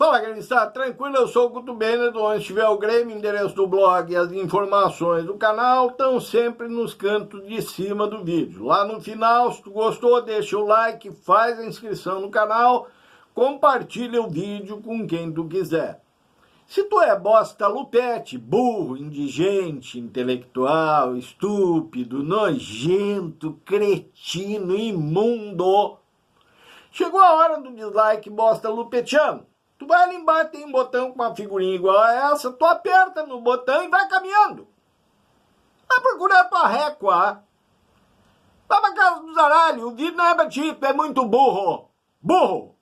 Fala, gremista, tranquilo? Eu sou o Guto Bennett, onde estiver o Grêmio, endereço do blog e as informações do canal estão sempre nos cantos de cima do vídeo. Lá no final, se tu gostou, deixa o like, faz a inscrição no canal, compartilha o vídeo com quem tu quiser. Se tu é bosta lupete, burro, indigente, intelectual, estúpido, nojento, cretino, imundo, chegou a hora do dislike bosta lupetiano. Tu vai ali embaixo, tem um botão com uma figurinha igual a essa, tu aperta no botão e vai caminhando. Vai procurar tua récua. Vai pra casa do zaralho, o vídeo não é pra ti, tu é muito burro. Burro!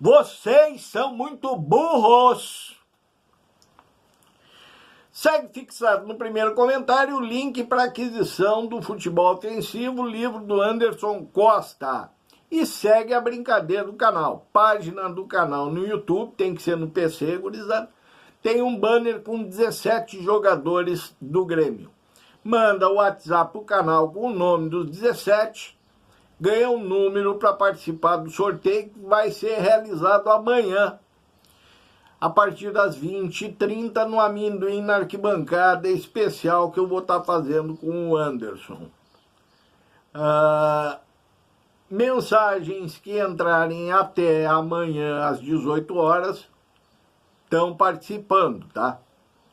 Vocês são muito burros! Segue fixado no primeiro comentário o link para aquisição do Futebol Ofensivo, livro do Anderson Costa. E segue a brincadeira do canal. Página do canal no YouTube, tem que ser no PC, gurizada. Tem um banner com 17 jogadores do Grêmio. Manda o WhatsApp pro canal com o nome dos 17, ganha um número para participar do sorteio que vai ser realizado amanhã, a partir das 20h30, no Amendoim, na arquibancada especial que eu vou estar fazendo com o Anderson. Mensagens que entrarem até amanhã às 18 horas estão participando, tá?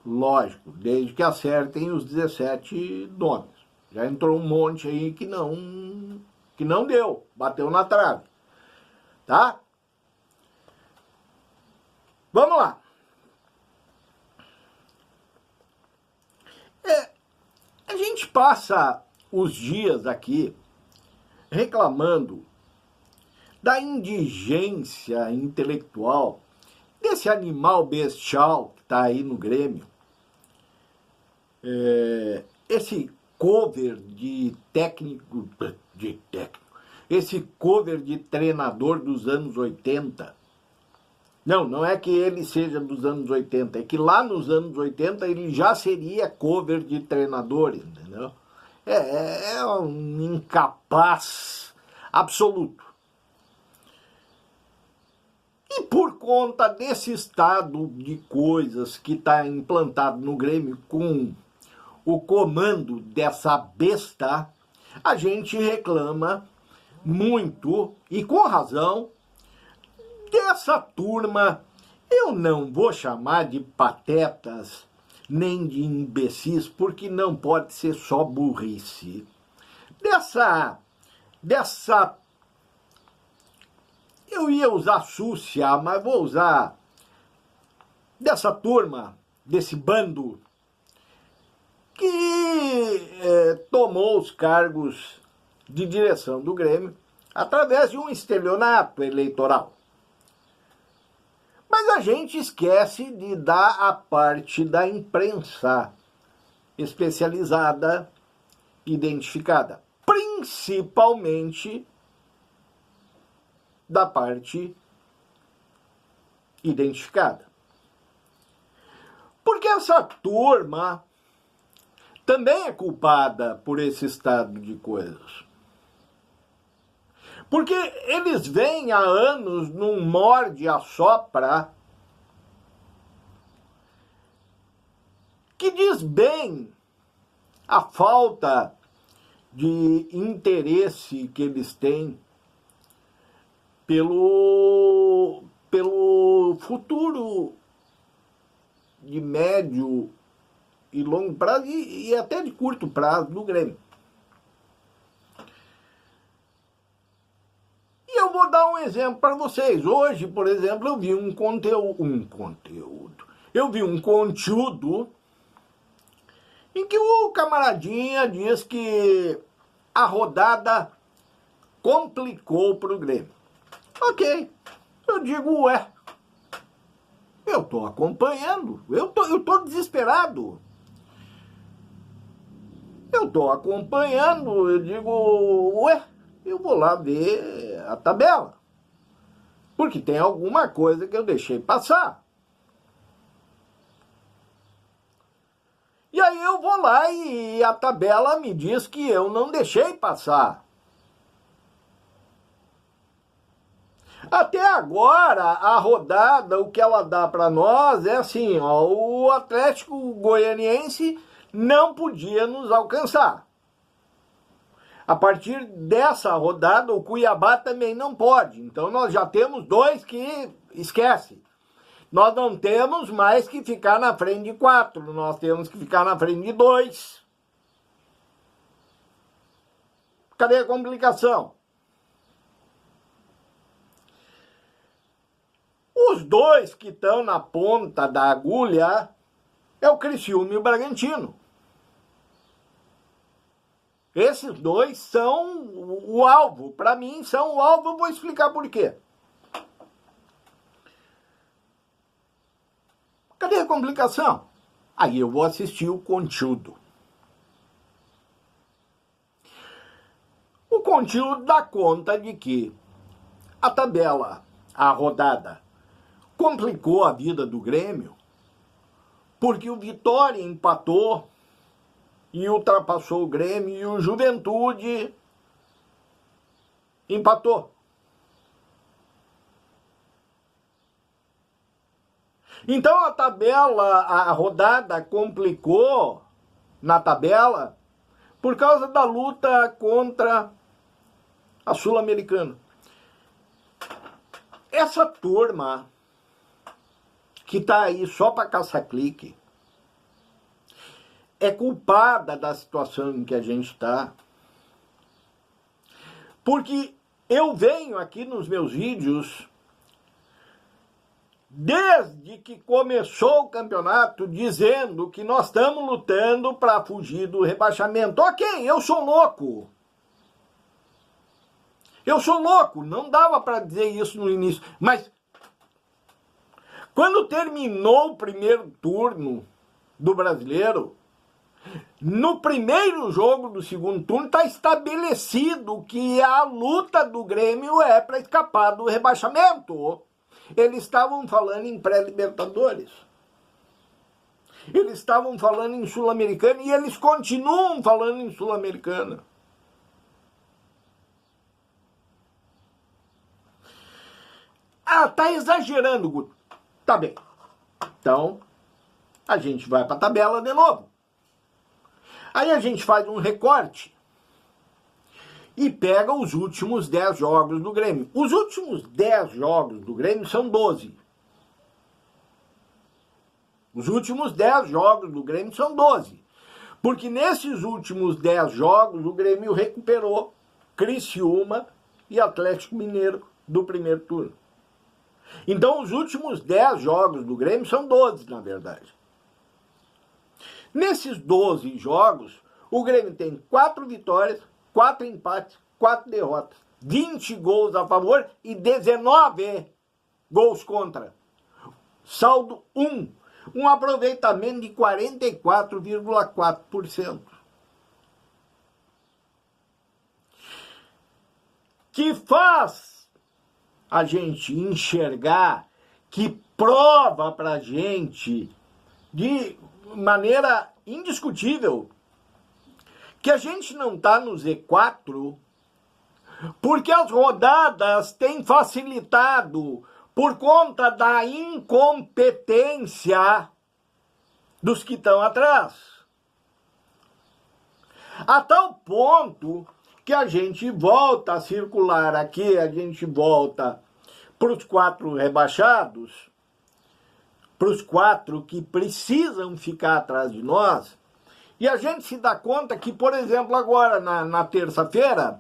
Lógico, desde que acertem os 17 nomes. Já entrou um monte aí que não deu, bateu na trave, tá? Vamos lá. A gente passa os dias aqui reclamando da indigência intelectual desse animal bestial que está aí no Grêmio, esse cover de técnico, esse cover de treinador dos anos 80. Não é que ele seja dos anos 80, é que lá nos anos 80 ele já seria cover de treinador, entendeu? É um incapaz absoluto. E por conta desse estado de coisas que está implantado no Grêmio com o comando dessa besta, a gente reclama muito, e com razão, dessa turma. Eu não vou chamar de patetas nem de imbecis, porque não pode ser só burrice. Eu ia usar súcia, mas vou usar dessa turma, desse bando que tomou os cargos de direção do Grêmio através de um estelionato eleitoral. Mas a gente esquece de dar a parte da imprensa especializada, identificada, principalmente da parte identificada. Porque essa turma também é culpada por esse estado de coisas. Porque eles vêm há anos num morde-a-sopra que diz bem a falta de interesse que eles têm pelo futuro de médio e longo prazo e até de curto prazo do Grêmio. Eu vou dar um exemplo para vocês. Hoje, por exemplo, eu vi um conteúdo em que o camaradinha diz que a rodada complicou para o Grêmio. Ok, eu digo, eu tô acompanhando, eu tô desesperado. Eu tô acompanhando, eu digo, eu vou lá ver a tabela, porque tem alguma coisa que eu deixei passar. E aí eu vou lá e a tabela me diz que eu não deixei passar. Até agora, a rodada, o que ela dá para nós é assim, ó, o Atlético Goianiense não podia nos alcançar. A partir dessa rodada, o Cuiabá também não pode. Então nós já temos dois que esquece. Nós não temos mais que ficar na frente de 4, nós temos que ficar na frente de 2. Cadê a complicação? Os dois que estão na ponta da agulha é o Criciúma e o Bragantino. Esses dois são o alvo. Para mim, são o alvo. Eu vou explicar por quê. Cadê a complicação? Aí eu vou assistir o conteúdo. O conteúdo dá conta de que a tabela, a rodada, complicou a vida do Grêmio, porque o Vitória empatou e ultrapassou o Grêmio, e o Juventude empatou. Então a tabela, a rodada complicou na tabela por causa da luta contra a Sul-Americana. Essa turma que está aí só para caça-clique é culpada da situação em que a gente está. Porque eu venho aqui nos meus vídeos, desde que começou o campeonato, dizendo que nós estamos lutando para fugir do rebaixamento. Ok, eu sou louco. Eu sou louco, não dava para dizer isso no início. Mas quando terminou o primeiro turno do Brasileiro, no primeiro jogo do segundo turno está estabelecido que a luta do Grêmio é para escapar do rebaixamento. Eles estavam falando em pré-libertadores. Eles estavam falando em Sul-Americana e eles continuam falando em Sul-Americana. Ah, tá exagerando, Guto. Tá bem. Então, a gente vai para a tabela de novo. Aí a gente faz um recorte e pega os últimos 10 jogos do Grêmio. Os últimos 10 jogos do Grêmio são 12. Os últimos 10 jogos do Grêmio são 12. Porque nesses últimos 10 jogos o Grêmio recuperou Criciúma e Atlético Mineiro do primeiro turno. Então os últimos 10 jogos do Grêmio são 12, na verdade. Nesses 12 jogos, o Grêmio tem 4 vitórias, 4 empates, 4 derrotas, 20 gols a favor e 19 gols contra. Saldo 1, um aproveitamento de 44,4%. Que faz a gente enxergar, que prova pra gente de maneira indiscutível que a gente não está no Z4 porque as rodadas têm facilitado por conta da incompetência dos que estão atrás. A tal ponto que a gente volta a circular aqui, a gente volta para os 4 rebaixados, para os 4 que precisam ficar atrás de nós, e a gente se dá conta que, por exemplo, agora, na terça-feira,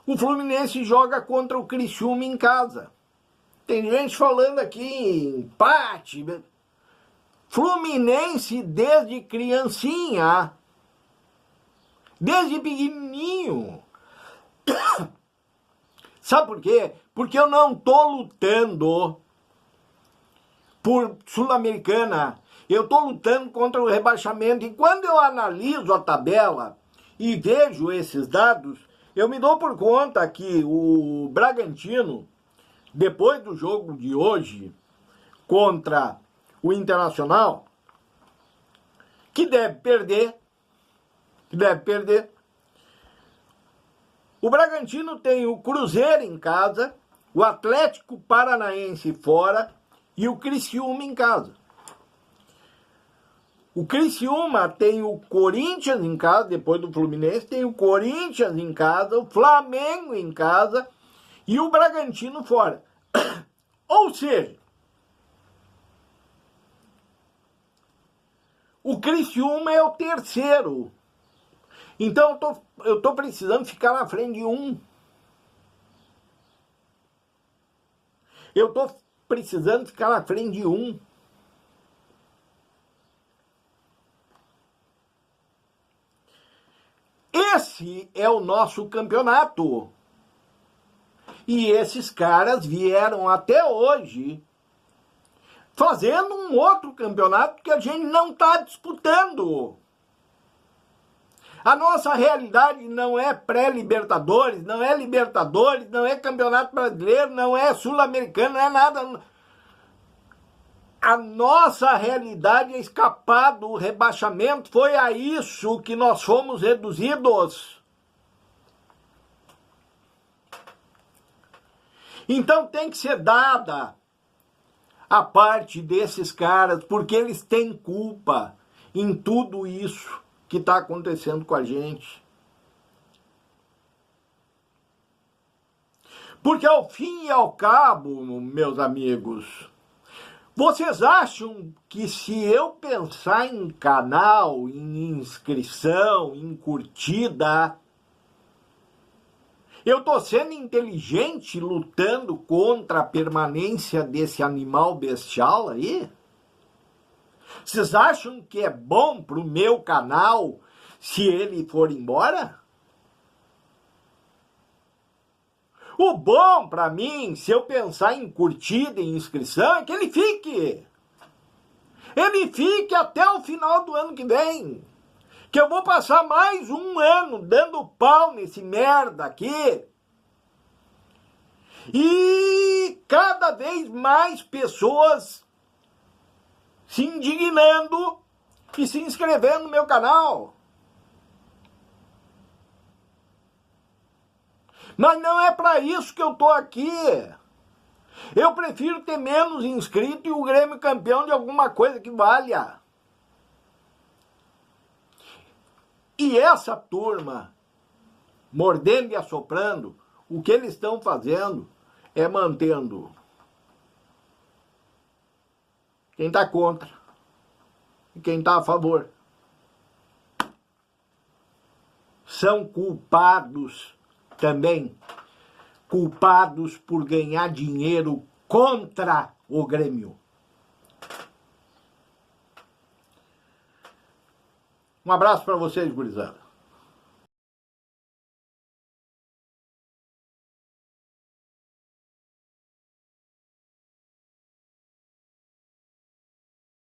o Fluminense joga contra o Criciúma em casa. Tem gente falando aqui em empate. Fluminense desde criancinha, desde pequenininho. Sabe por quê? Porque eu não estou lutando por Sul-Americana. Eu estou lutando contra o rebaixamento. E quando eu analiso a tabela e vejo esses dados, eu me dou por conta que o Bragantino, depois do jogo de hoje contra o Internacional, que deve perder, o Bragantino tem o Cruzeiro em casa, o Atlético Paranaense fora e o Criciúma em casa. O Criciúma tem o Corinthians em casa, depois do Fluminense, tem o Corinthians em casa, o Flamengo em casa e o Bragantino fora. Ou seja, o Criciúma é o terceiro. Então eu tô precisando ficar na frente de um. Eu tô precisando ficar na frente de um. Esse é o nosso campeonato. E esses caras vieram até hoje fazendo um outro campeonato que a gente não está disputando. A nossa realidade não é pré-Libertadores, não é Libertadores, não é Campeonato Brasileiro, não é Sul-Americano, não é nada. A nossa realidade é escapar do rebaixamento, foi a isso que nós fomos reduzidos. Então tem que ser dada a parte desses caras, porque eles têm culpa em tudo isso que está acontecendo com a gente. Porque ao fim e ao cabo, meus amigos, vocês acham que se eu pensar em canal, em inscrição, em curtida, eu estou sendo inteligente lutando contra a permanência desse animal bestial aí? Vocês acham que é bom para o meu canal se ele for embora? O bom para mim, se eu pensar em curtida e inscrição, é que ele fique. Ele fique até o final do ano que vem. Que eu vou passar mais um ano dando pau nesse merda aqui. E cada vez mais pessoas se indignando e se inscrevendo no meu canal. Mas não é para isso que eu tô aqui. Eu prefiro ter menos inscrito e o Grêmio campeão de alguma coisa que valha. E essa turma, mordendo e assoprando, o que eles estão fazendo é mantendo quem está contra e quem está a favor. São culpados também, culpados por ganhar dinheiro contra o Grêmio. Um abraço para vocês, gurizada.